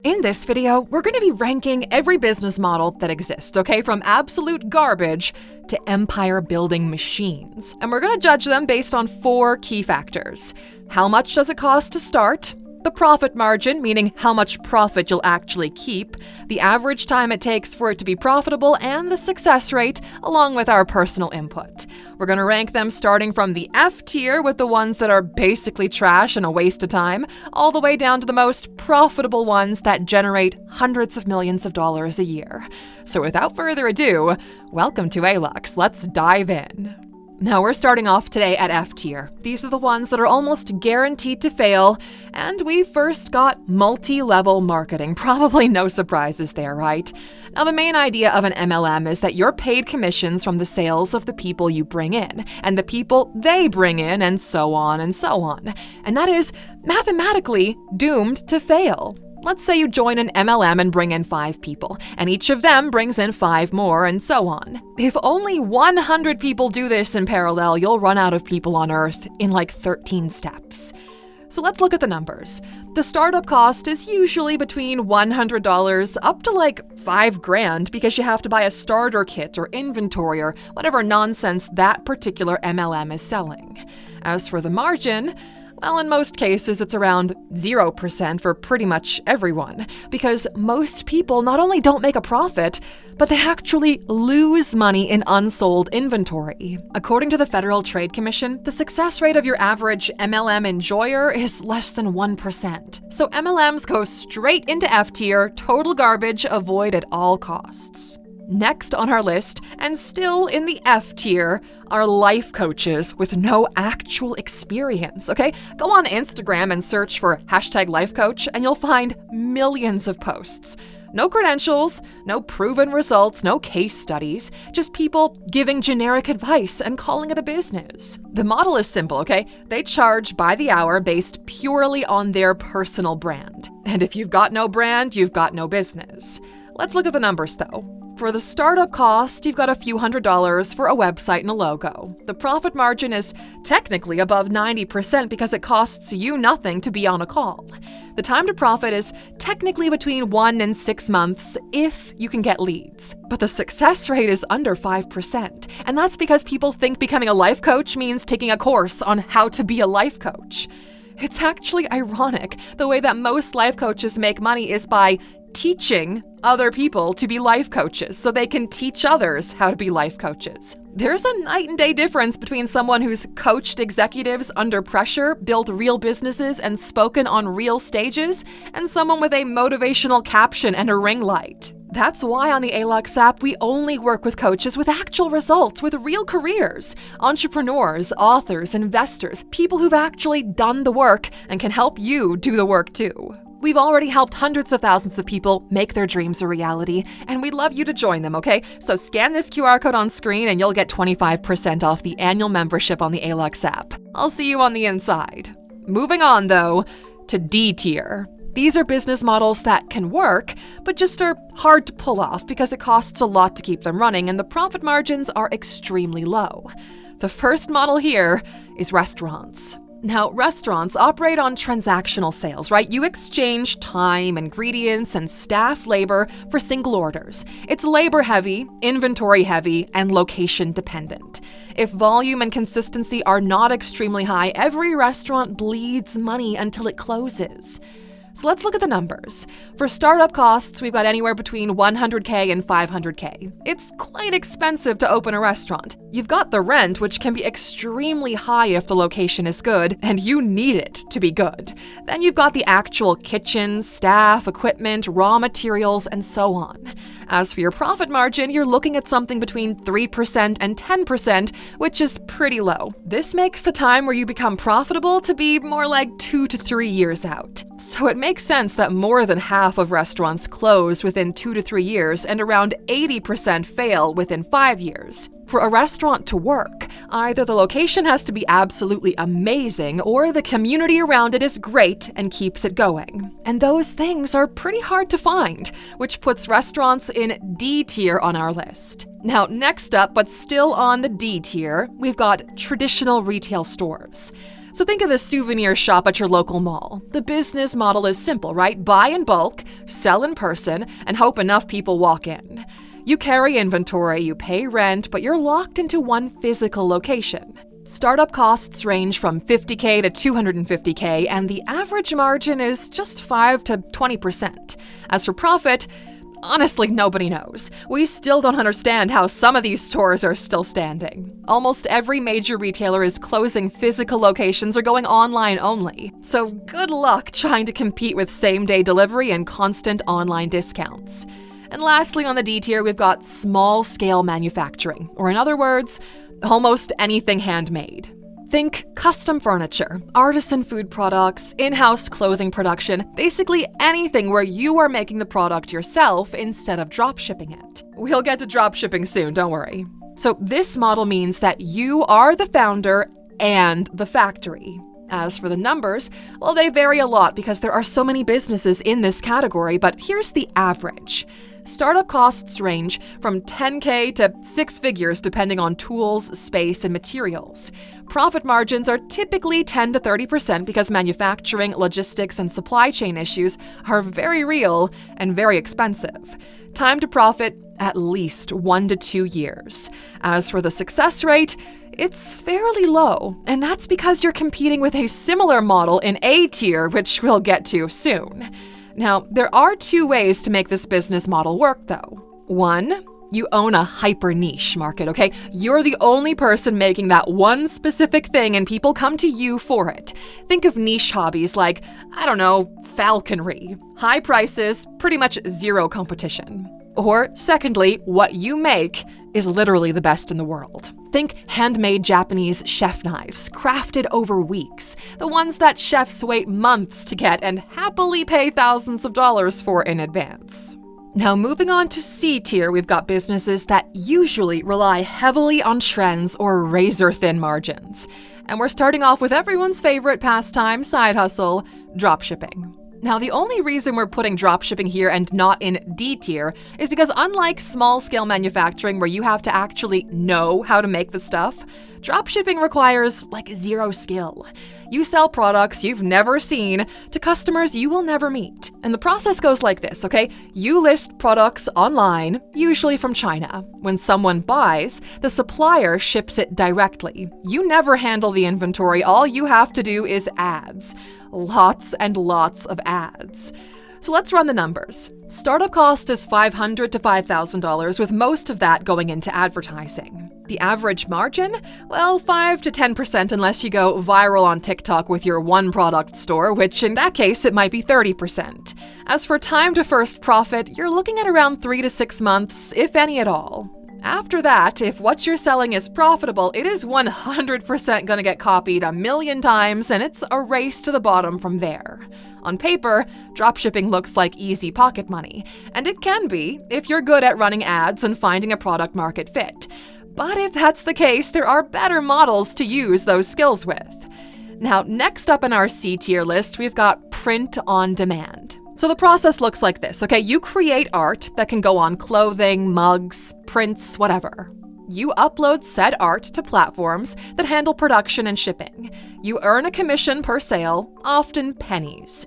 In this video, we're going to be ranking every business model that exists, okay? From absolute garbage to empire-building machines. And we're going to judge them based on 4 key factors. How much does it cost to start? The profit margin, meaning how much profit you'll actually keep, the average time it takes for it to be profitable, and the success rate, along with our personal input. We're going to rank them starting from the F tier, with the ones that are basically trash and a waste of time, all the way down to the most profitable ones that generate hundreds of millions of dollars a year. So without further ado, welcome to Alux. Let's dive in. Now, we're starting off today at F tier. These are the ones that are almost guaranteed to fail, and we first got multi-level marketing. Probably no surprises there, right? Now, the main idea of an MLM is that you're paid commissions from the sales of the people you bring in, and the people they bring in, and so on and so on. And that is mathematically doomed to fail. Let's say you join an MLM and bring in 5 people, and each of them brings in 5 more, and so on. If only 100 people do this in parallel, you'll run out of people on Earth in like 13 steps. So let's look at the numbers. The startup cost is usually between $100 up to like $5,000 because you have to buy a starter kit or inventory or whatever nonsense that particular MLM is selling. As for the margin, well, in most cases, it's around 0% for pretty much everyone, because most people not only don't make a profit, but they actually lose money in unsold inventory. According to the Federal Trade Commission, the success rate of your average MLM enjoyer is less than 1%. So MLMs go straight into F tier, total garbage, avoid at all costs. Next on our list, and still in the F tier, are life coaches with no actual experience, okay? Go on Instagram and search for #lifecoach and you'll find millions of posts. No credentials, no proven results, no case studies, just people giving generic advice and calling it a business. The model is simple, okay? They charge by the hour based purely on their personal brand. And if you've got no brand, you've got no business. Let's look at the numbers though. For the startup cost, you've got a few $100s for a website and a logo. The profit margin is technically above 90% because it costs you nothing to be on a call. The time to profit is technically between 1 and 6 months if you can get leads. But the success rate is under 5%. And that's because people think becoming a life coach means taking a course on how to be a life coach. It's actually ironic. The way that most life coaches make money is by teaching other people to be life coaches so they can teach others how to be life coaches. There's a night and day difference between someone who's coached executives under pressure, built real businesses, and spoken on real stages, and someone with a motivational caption and a ring light. That's why on the Alux app, we only work with coaches with actual results, with real careers, entrepreneurs, authors, investors, people who've actually done the work and can help you do the work too. We've already helped hundreds of thousands of people make their dreams a reality, and we'd love you to join them, okay? So scan this QR code on screen and you'll get 25% off the annual membership on the Alux app. I'll see you on the inside. Moving on, though, to D tier. These are business models that can work, but just are hard to pull off because it costs a lot to keep them running and the profit margins are extremely low. The first model here is restaurants. Now, restaurants operate on transactional sales, right? You exchange time, ingredients, and staff labor for single orders. It's labor-heavy, inventory-heavy, and location-dependent. If volume and consistency are not extremely high, every restaurant bleeds money until it closes. So let's look at the numbers. For startup costs, we've got anywhere between $100K and $500K. It's quite expensive to open a restaurant. You've got the rent, which can be extremely high if the location is good, and you need it to be good. Then you've got the actual kitchen, staff, equipment, raw materials, and so on. As for your profit margin, you're looking at something between 3% and 10%, which is pretty low. This makes the time where you become profitable to be more like 2 to 3 years out. So it makes sense that more than half of restaurants close within 2 to 3 years and around 80% fail within 5 years. For a restaurant to work, either the location has to be absolutely amazing or the community around it is great and keeps it going. And those things are pretty hard to find, which puts restaurants in D tier on our list. Now, next up, but still on the D tier, we've got traditional retail stores. So think of the souvenir shop at your local mall. The business model is simple, right? Buy in bulk, sell in person, and hope enough people walk in. You carry inventory, you pay rent, but you're locked into one physical location. Startup costs range from $50K to $250K, and the average margin is just 5 to 20%. As for profit, honestly, nobody knows. We still don't understand how some of these stores are still standing. Almost every major retailer is closing physical locations or going online only. So good luck trying to compete with same-day delivery and constant online discounts. And lastly, on the D tier, we've got small-scale manufacturing, or in other words, almost anything handmade. Think custom furniture, artisan food products, in-house clothing production, basically anything where you are making the product yourself instead of drop shipping it. We'll get to drop shipping soon, don't worry. So this model means that you are the founder and the factory. As for the numbers, well, they vary a lot because there are so many businesses in this category, but here's the average. Startup costs range from $10K to 6 figures depending on tools, space, and materials. Profit margins are typically 10 to 30% because manufacturing, logistics, and supply chain issues are very real and very expensive. Time to profit, at least 1 to 2 years. As for the success rate, it's fairly low, and that's because you're competing with a similar model in A tier, which we'll get to soon. Now, there are 2 ways to make this business model work, though. 1, you own a hyper niche market, okay? You're the only person making that one specific thing and people come to you for it. Think of niche hobbies like, I don't know, falconry. High prices, pretty much zero competition. Or, secondly, what you make is literally the best in the world. Think handmade Japanese chef knives, crafted over weeks. The ones that chefs wait months to get and happily pay thousands of dollars for in advance. Now moving on to C tier, we've got businesses that usually rely heavily on trends or razor-thin margins. And we're starting off with everyone's favorite pastime, side hustle, dropshipping. Now, the only reason we're putting dropshipping here and not in D tier is because unlike small-scale manufacturing where you have to actually know how to make the stuff, dropshipping requires, zero skill. You sell products you've never seen to customers you will never meet. And the process goes like this, okay? You list products online, usually from China. When someone buys, the supplier ships it directly. You never handle the inventory. All you have to do is ads. Lots and lots of ads. So let's run the numbers. Startup cost is $500 to $5,000, with most of that going into advertising. The average margin? Well, 5 to 10% unless you go viral on TikTok with your one product store, which in that case, it might be 30%. As for time to first profit, you're looking at around 3 to 6 months, if any at all. After that, if what you're selling is profitable, it is 100% going to get copied a million times, and it's a race to the bottom from there. On paper, dropshipping looks like easy pocket money, and it can be if you're good at running ads and finding a product market fit. But if that's the case, there are better models to use those skills with. Now, next up in our C tier list, we've got print on demand. So the process looks like this, okay? You create art that can go on clothing, mugs, prints, whatever. You upload said art to platforms that handle production and shipping. You earn a commission per sale, often pennies.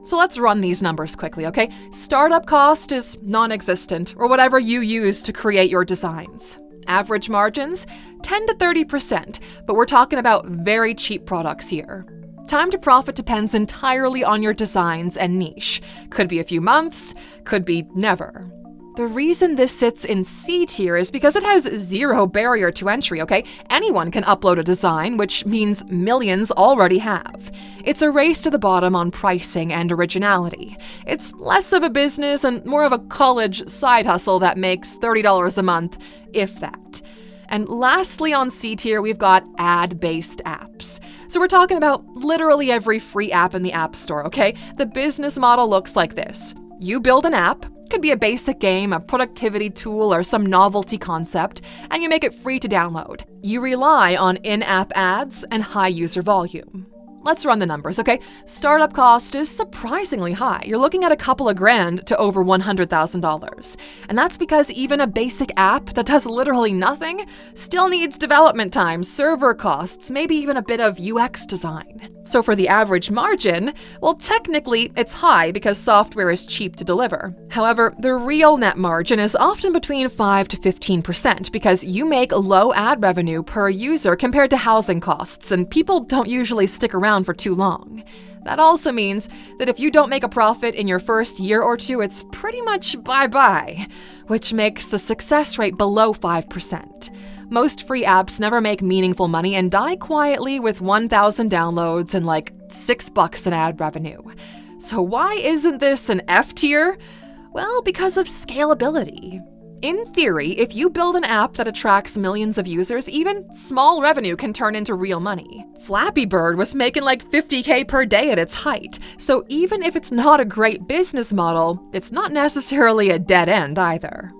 So let's run these numbers quickly, okay? Startup cost is non-existent, or whatever you use to create your designs. Average margins, 10 to 30%, but we're talking about very cheap products here. Time to profit depends entirely on your designs and niche. Could be a few months, could be never. The reason this sits in C tier is because it has zero barrier to entry, okay? Anyone can upload a design, which means millions already have. It's a race to the bottom on pricing and originality. It's less of a business and more of a college side hustle that makes $30 a month, if that. And lastly on C tier, we've got ad-based apps. So we're talking about literally every free app in the App Store, okay? The business model looks like this. You build an app, could be a basic game, a productivity tool, or some novelty concept, and you make it free to download. You rely on in-app ads and high user volume. Let's run the numbers, okay? Startup cost is surprisingly high. You're looking at a couple of grand to over $100,000. And that's because even a basic app that does literally nothing still needs development time, server costs, maybe even a bit of UX design. So for the average margin, well, technically it's high because software is cheap to deliver. However, the real net margin is often between 5 to 15% because you make low ad revenue per user compared to housing costs, and people don't usually stick around for too long. That also means that if you don't make a profit in your first year or two, it's pretty much bye-bye, which makes the success rate below 5%. Most free apps never make meaningful money and die quietly with 1,000 downloads and like $6 in ad revenue. So why isn't this an F tier? Well, because of scalability. In theory, if you build an app that attracts millions of users, even small revenue can turn into real money. Flappy Bird was making like $50K per day at its height, so even if it's not a great business model, it's not necessarily a dead end either.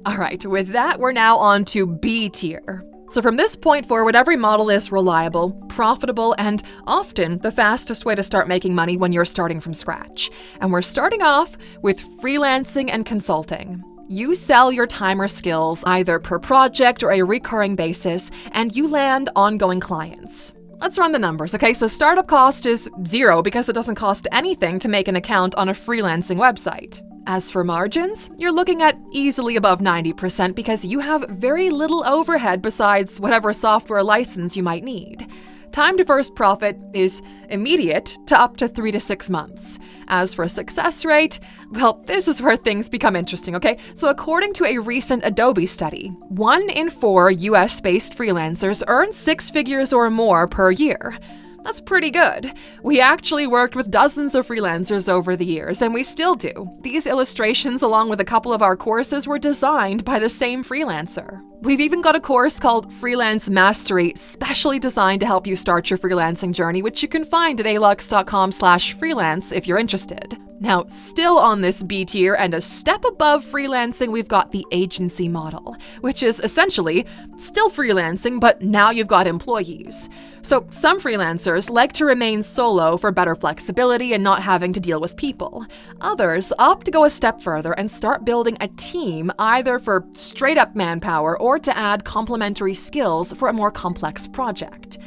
Alright, with that, we're now on to B tier. So from this point forward, every model is reliable, profitable, and often the fastest way to start making money when you're starting from scratch. And we're starting off with freelancing and consulting. You sell your time or skills either per project or a recurring basis, and you land ongoing clients. Let's run the numbers, okay? So startup cost is zero because it doesn't cost anything to make an account on a freelancing website. As for margins, you're looking at easily above 90% because you have very little overhead besides whatever software license you might need. Time to first profit is immediate to up to 3 to 6 months. As for success rate, well, this is where things become interesting, okay? So according to a recent Adobe study, 1 in 4 US-based freelancers earn 6 figures or more per year. That's pretty good. We actually worked with dozens of freelancers over the years, and we still do. These illustrations, along with a couple of our courses, were designed by the same freelancer. We've even got a course called Freelance Mastery, specially designed to help you start your freelancing journey, which you can find at alux.com/freelance if you're interested. Now, still on this B tier and a step above freelancing, we've got the agency model, which is essentially still freelancing, but now you've got employees. So some freelancers like to remain solo for better flexibility and not having to deal with people. Others opt to go a step further and start building a team either for straight-up manpower or to add complementary skills for a more complex project.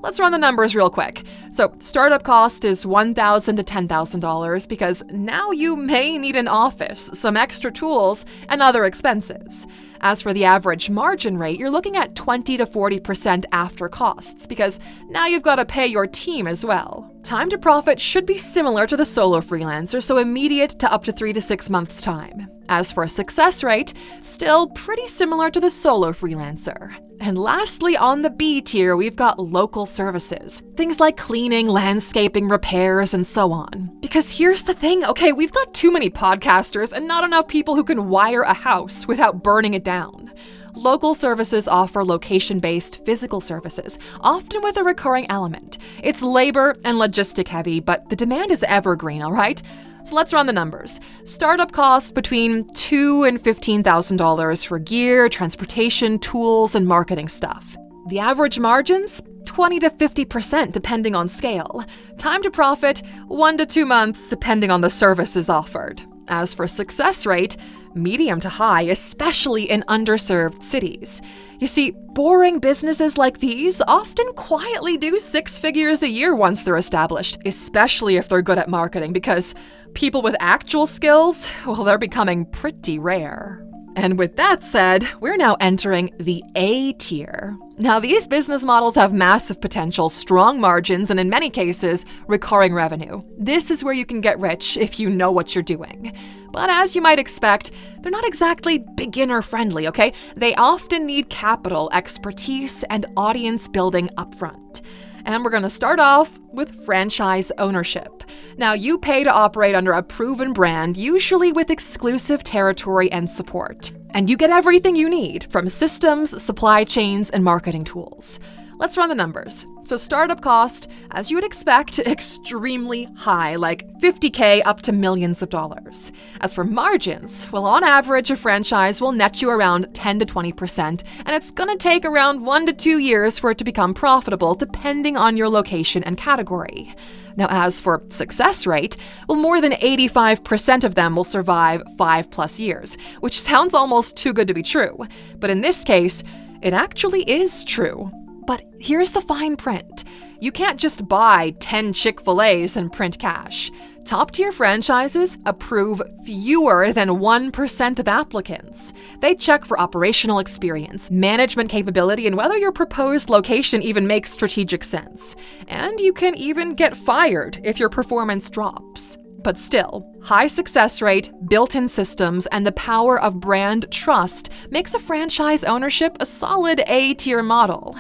Let's run the numbers real quick. So startup cost is $1,000 to $10,000 because now you may need an office, some extra tools, and other expenses. As for the average margin rate, you're looking at 20 to 40% after costs because now you've got to pay your team as well. Time to profit should be similar to the solo freelancer, so immediate to up to 3 to 6 months' time. As for success rate, still pretty similar to the solo freelancer. And lastly, on the B tier, we've got local services. Things like cleaning, landscaping, repairs, and so on. Because here's the thing, okay, we've got too many podcasters and not enough people who can wire a house without burning it down. Local services offer location-based physical services, often with a recurring element. It's labor and logistic heavy, but the demand is evergreen, all right? So let's run the numbers. Startup costs between $2,000 and $15,000 for gear, transportation, tools, and marketing stuff. The average margins? 20 to 50% depending on scale. Time to profit? 1 to 2 months depending on the services offered. As for success rate, medium to high, especially in underserved cities. You see, boring businesses like these often quietly do 6 figures a year once they're established, especially if they're good at marketing, because people with actual skills, well, they're becoming pretty rare. And with that said, we're now entering the A tier. Now, these business models have massive potential, strong margins, and in many cases, recurring revenue. This is where you can get rich if you know what you're doing. But as you might expect, they're not exactly beginner-friendly, okay? They often need capital, expertise, and audience building upfront. And we're going to start off with franchise ownership. Now, you pay to operate under a proven brand, usually with exclusive territory and support. And you get everything you need, from systems, supply chains, and marketing tools. Let's run the numbers. So startup cost, as you would expect, extremely high, like $50K up to millions of dollars. As for margins, well, on average, a franchise will net you around 10 to 20%, and it's gonna take around 1 to 2 years for it to become profitable, depending on your location and category. Now, as for success rate, well, more than 85% of them will survive 5+ years, which sounds almost too good to be true. But in this case, it actually is true. But here's the fine print. You can't just buy 10 Chick-fil-A's and print cash. Top-tier franchises approve fewer than 1% of applicants. They check for operational experience, management capability, and whether your proposed location even makes strategic sense. And you can even get fired if your performance drops. But still, high success rate, built-in systems, and the power of brand trust makes a franchise ownership a solid A-tier model.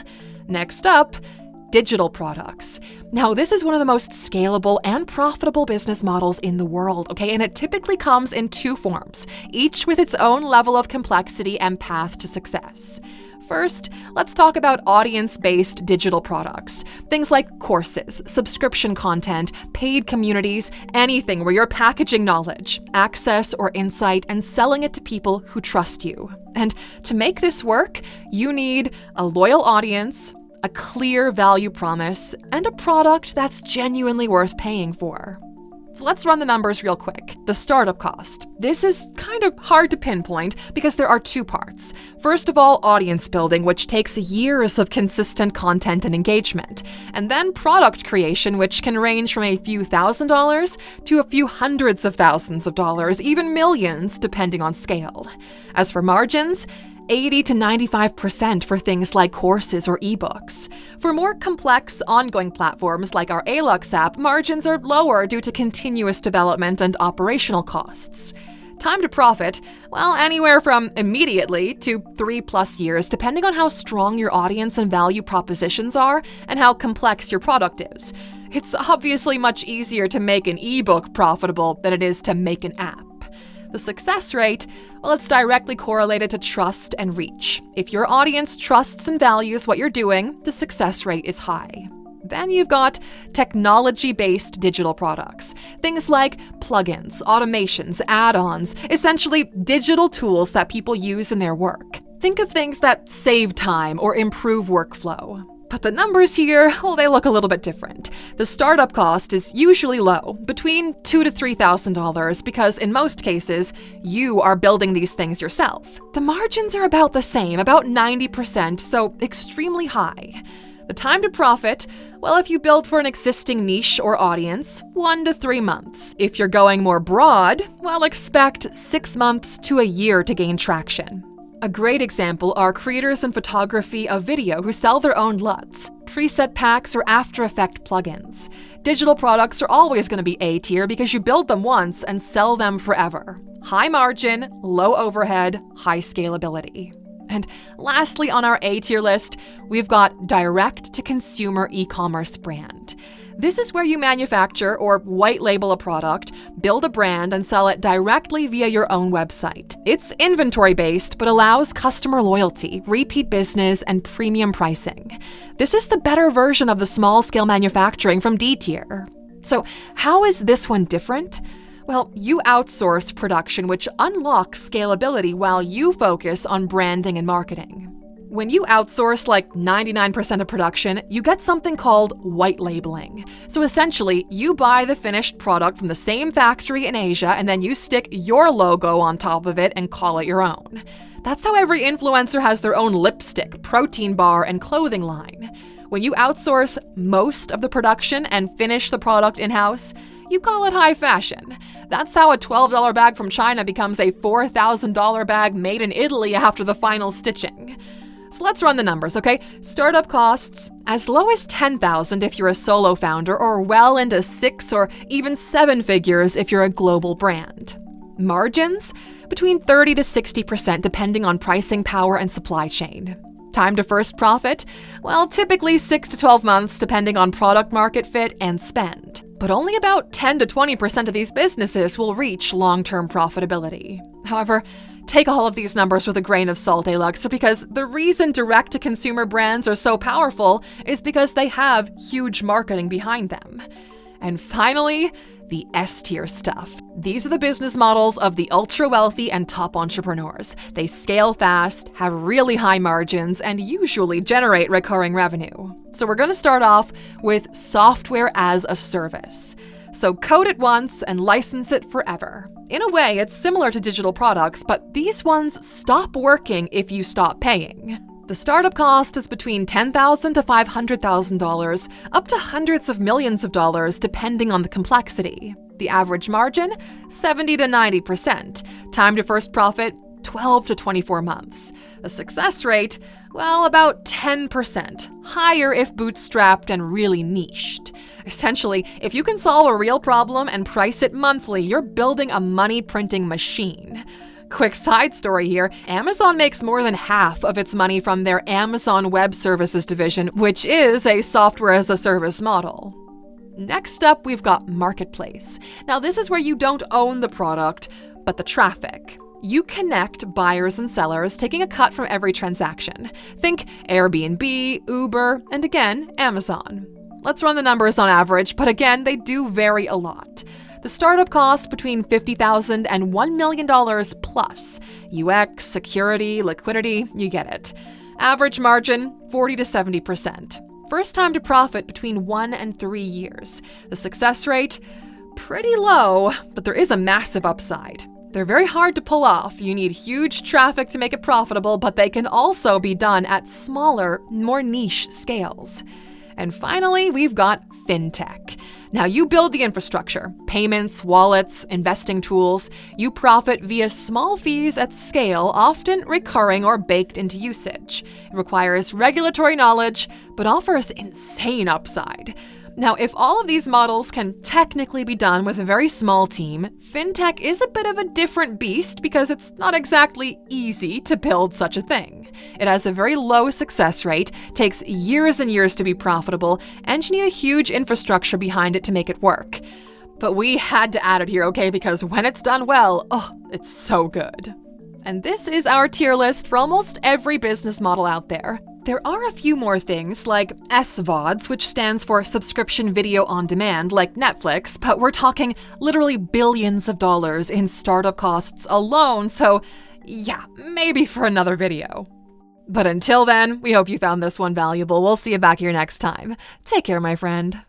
Next up, digital products. Now, this is one of the most scalable and profitable business models in the world, okay? And it typically comes in 2 forms, each with its own level of complexity and path to success. First, let's talk about audience-based digital products. Things like courses, subscription content, paid communities, anything where you're packaging knowledge, access, or insight and selling it to people who trust you. And to make this work, you need a loyal audience, a clear value promise, and a product that's genuinely worth paying for. So let's run the numbers real quick. The startup cost. This is kind of hard to pinpoint because there are 2 parts. First of all, audience building, which takes years of consistent content and engagement. And then product creation, which can range from a few $1,000s to a few hundreds of thousands of dollars, even millions, depending on scale. As for margins, 80 to 95% for things like courses or ebooks. For more complex, ongoing platforms like our Alux app, margins are lower due to continuous development and operational costs. Time to profit, well, anywhere from immediately to 3+ years, depending on how strong your audience and value propositions are and how complex your product is. It's obviously much easier to make an ebook profitable than it is to make an app. The success rate, well, it's directly correlated to trust and reach. If your audience trusts and values what you're doing, the success rate is high. Then you've got technology-based digital products. Things like plugins, automations, add-ons, essentially digital tools that people use in their work. Think of things that save time or improve workflow. But the numbers here, well, they look a little bit different. The startup cost is usually low, between $2,000 to $3,000, because in most cases, you are building these things yourself. The margins are about the same, about 90%, so extremely high. The time to profit, well, if you build for an existing niche or audience, 1 to 3 months. If you're going more broad, well, expect 6 months to a year to gain traction. A great example are creators in photography of video who sell their own LUTs, preset packs, or After Effects plugins. Digital products are always going to be A-tier because you build them once and sell them forever. High margin, low overhead, high scalability. And lastly on our A-tier list, we've got direct-to-consumer e-commerce brand. This is where you manufacture or white label a product, build a brand, and sell it directly via your own website. It's inventory-based, but allows customer loyalty, repeat business, and premium pricing. This is the better version of the small-scale manufacturing from D-tier. So how is this one different? Well, you outsource production, which unlocks scalability while you focus on branding and marketing. When you outsource like 99% of production, you get something called white labeling. So essentially, you buy the finished product from the same factory in Asia, and then you stick your logo on top of it and call it your own. That's how every influencer has their own lipstick, protein bar, and clothing line. When you outsource most of the production and finish the product in-house, you call it high fashion. That's how a $12 bag from China becomes a $4,000 bag made in Italy after the final stitching. So let's run the numbers, okay? Startup costs as low as $10,000 if you're a solo founder, or well into 6 or even 7 figures if you're a global brand. Margins between 30 to 60% depending on pricing power and supply chain. Time to first profit? Well, typically 6 to 12 months depending on product market fit and spend. But only about 10 to 20% of these businesses will reach long-term profitability. However, Take all of these numbers with a grain of salt, Alux, because the reason direct-to-consumer brands are so powerful is because they have huge marketing behind them. And finally, the S-tier stuff. These are the business models of the ultra-wealthy and top entrepreneurs. They scale fast, have really high margins, and usually generate recurring revenue. So we're going to start off with software as a service. So code it once and license it forever. In a way, it's similar to digital products, but these ones stop working if you stop paying. The startup cost is between $10,000 to $500,000, up to hundreds of millions of dollars depending on the complexity. The average margin, 70 to 90%. Time to first profit, 12 to 24 months. The success rate, well, about 10%, higher if bootstrapped and really niched. Essentially, if you can solve a real problem and price it monthly, you're building a money-printing machine. Quick side story here, Amazon makes more than half of its money from their Amazon Web Services division, which is a software-as-a-service model. Next up, we've got Marketplace. Now, this is where you don't own the product, but the traffic. You connect buyers and sellers, taking a cut from every transaction. Think Airbnb, Uber, and again, Amazon. Let's run the numbers on average, but again, they do vary a lot. The startup costs between $50,000 and $1 million plus. UX, security, liquidity, you get it. Average margin, 40 to 70%. First time to profit between 1 and 3 years. The success rate, pretty low, but there is a massive upside. They're very hard to pull off. You need huge traffic to make it profitable, but they can also be done at smaller, more niche scales. And finally, we've got fintech. Now, you build the infrastructure, payments, wallets, investing tools. You profit via small fees at scale, often recurring or baked into usage. It requires regulatory knowledge, but offers insane upside. Now, if all of these models can technically be done with a very small team, fintech is a bit of a different beast because it's not exactly easy to build such a thing. It has a very low success rate, takes years and years to be profitable, and you need a huge infrastructure behind it to make it work. But we had to add it here, okay, because when it's done well, it's so good. And this is our tier list for almost every business model out there. There are a few more things, like SVODs, which stands for Subscription Video on Demand, like Netflix, but we're talking literally billions of dollars in startup costs alone, so yeah, maybe for another video. But until then, we hope you found this one valuable. We'll see you back here next time. Take care, my friend.